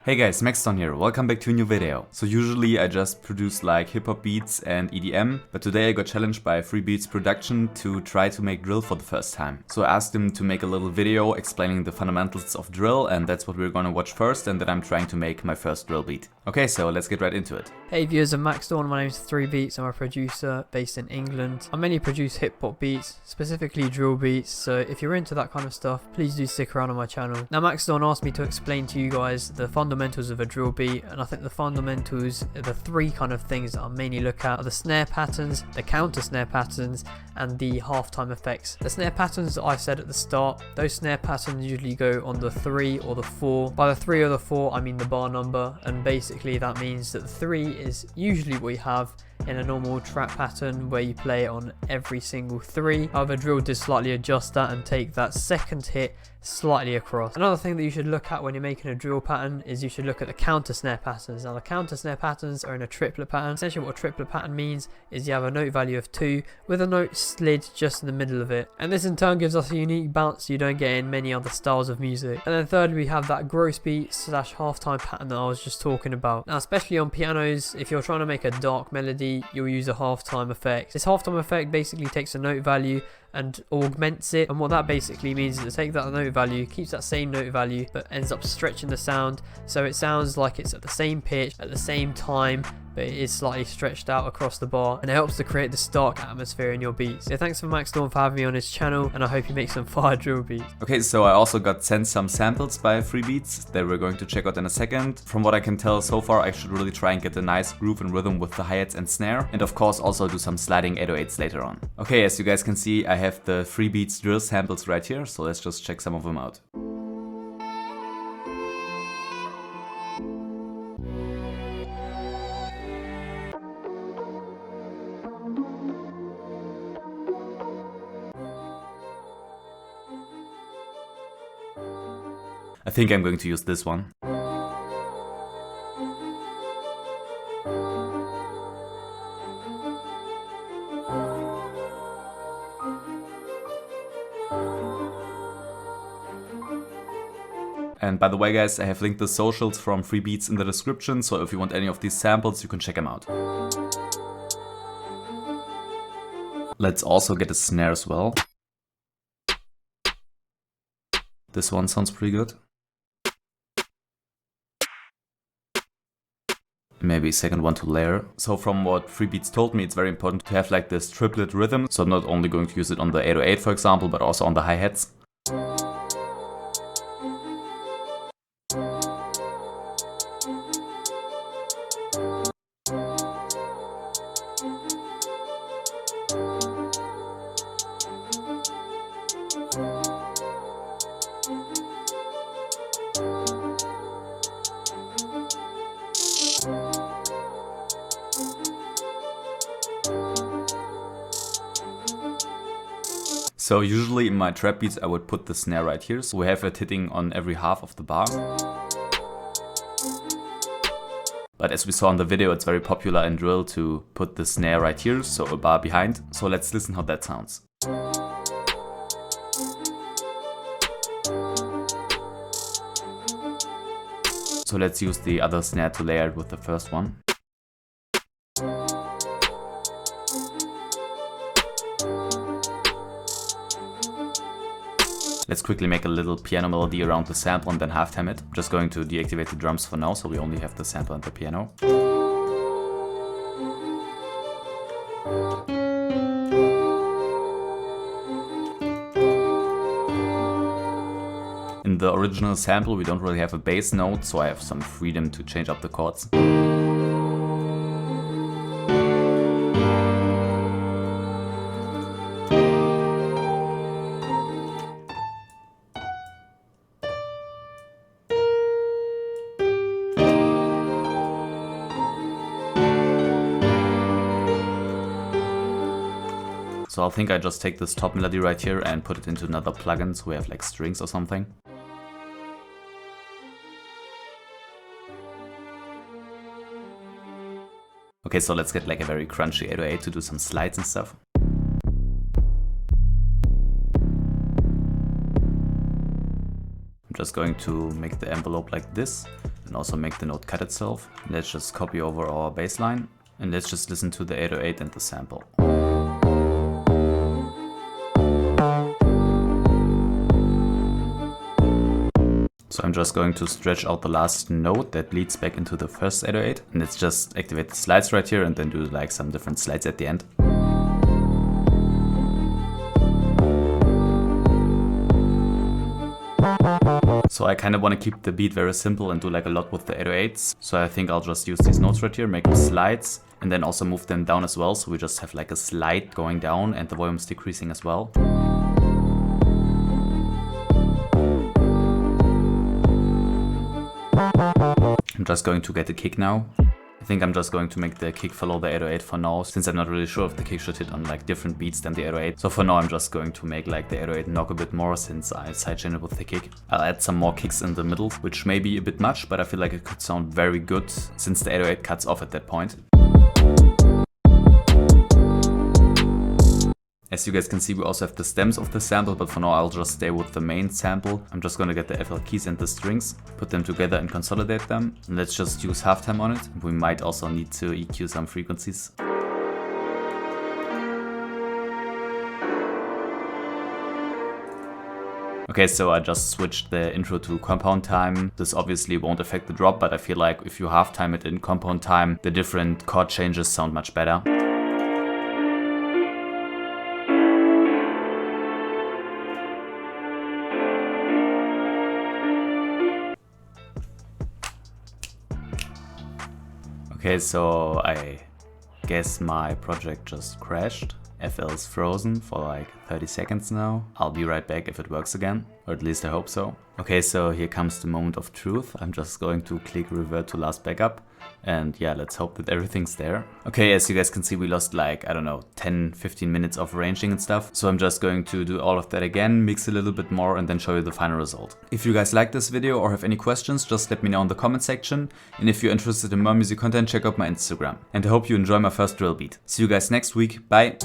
Hey guys, Maxton here, welcome back to a new video. So usually I just produce like hip-hop beats and EDM, but today I got challenged by 3beats production to try to make drill for the first time. So I asked him to make a little video explaining the fundamentals of drill, and that's what we're gonna watch first, and then I'm trying to make my first drill beat. Okay, so let's get right into it. Hey viewers, I'm Maxton, my name is 3beats, I'm a producer based in England. I mainly produce hip-hop beats, specifically drill beats, so if you're into that kind of stuff, please do stick around on my channel. Now Maxton asked me to explain to you guys the fundamentals of a drill beat, and I think the fundamentals, the three kind of things that I mainly look at are the snare patterns, the counter snare patterns, and the halftime effects. The snare patterns that I said at the start, those snare patterns usually go on the 3 or the 4. By the 3 or the 4 I mean the bar number, and basically that means that the 3 is usually what you have in a normal track pattern where you play it on every single 3. However, drill does slightly adjust that and take that second hit slightly across. Another thing that you should look at when you're making a drill pattern is you should look at the counter snare patterns. Now the counter snare patterns are in a triplet pattern. Essentially what a triplet pattern means is you have a note value of 2 with a note slid just in the middle of it, and this in turn gives us a unique bounce you don't get in many other styles of music. And then thirdly, we have that gross beat slash halftime pattern that I was just talking about. Now especially on pianos, if you're trying to make a dark melody, you'll use a halftime effect. This halftime effect basically takes a note value and augments it, and what that basically means is to take that note value, keeps that same note value, but ends up stretching the sound so it sounds like it's at the same pitch at the same time, but it is slightly stretched out across the bar, and it helps to create this dark atmosphere in your beats. So thanks for Maxton for having me on his channel, and I hope you make some fire drill beats. Okay, so I also got sent some samples by 3beats that we're going to check out in a second. From what I can tell so far, I should really try and get a nice groove and rhythm with the hi-hats and snare, and of course also do some sliding 808s later on. Okay, as you guys can see, I have the 3beats drill samples right here, so let's just check some of them out. I think I'm going to use this one. And by the way guys, I have linked the socials from 3beats in the description, so if you want any of these samples, you can check them out. Let's also get a snare as well. This one sounds pretty good. Maybe second one to layer. So from what 3beats told me, it's very important to have like this triplet rhythm. So I'm not only going to use it on the 808 for example, but also on the hi-hats. So usually in my trap beats I would put the snare right here, so we have it hitting on every half of the bar. But as we saw in the video, it's very popular in drill to put the snare right here, so a bar behind. So let's listen how that sounds. So let's use the other snare to layer it with the first one. Let's quickly make a little piano melody around the sample and then halftime it. I'm just going to deactivate the drums for now, so we only have the sample and the piano. In the original sample we don't really have a bass note, so I have some freedom to change up the chords. So I think I just take this top melody right here and put it into another plugin, so we have like strings or something. Okay, so let's get like a very crunchy 808 to do some slides and stuff. I'm just going to make the envelope like this, and also make the note cut itself. Let's just copy over our bass line, and let's just listen to the 808 and the sample. So I'm just going to stretch out the last note that leads back into the first 808, and let's just activate the slides right here and then do like some different slides at the end. So I kind of want to keep the beat very simple and do like a lot with the 808s. So I think I'll just use these notes right here, make them slides, and then also move them down as well. So we just have like a slide going down and the volume's decreasing as well. I'm just going to get the kick now. I think I'm just going to make the kick follow the 808 for now, since I'm not really sure if the kick should hit on like different beats than the 808. So for now I'm just going to make like the 808 knock a bit more, since I sidechain it with the kick. I'll add some more kicks in the middle, which may be a bit much, but I feel like it could sound very good since the 808 cuts off at that point. As you guys can see, we also have the stems of the sample, but for now I'll just stay with the main sample. I'm just gonna get the FL keys and the strings, put them together and consolidate them. And let's just use halftime on it. We might also need to EQ some frequencies. Okay, so I just switched the intro to compound time. This obviously won't affect the drop, but I feel like if you halftime it in compound time, the different chord changes sound much better. Okay, so I guess my project just crashed. FL is frozen for like 30 seconds now. I'll be right back if it works again, or at least I hope so. Okay, so here comes the moment of truth. I'm just going to click revert to last backup. And yeah, let's hope that everything's there. Okay, as you guys can see, we lost like, I don't know, 10-15 minutes of arranging and stuff. So I'm just going to do all of that again, mix a little bit more, and then show you the final result. If you guys like this video or have any questions, just let me know in the comment section. And if you're interested in more music content, check out my Instagram. And I hope you enjoy my first drill beat. See you guys next week. Bye!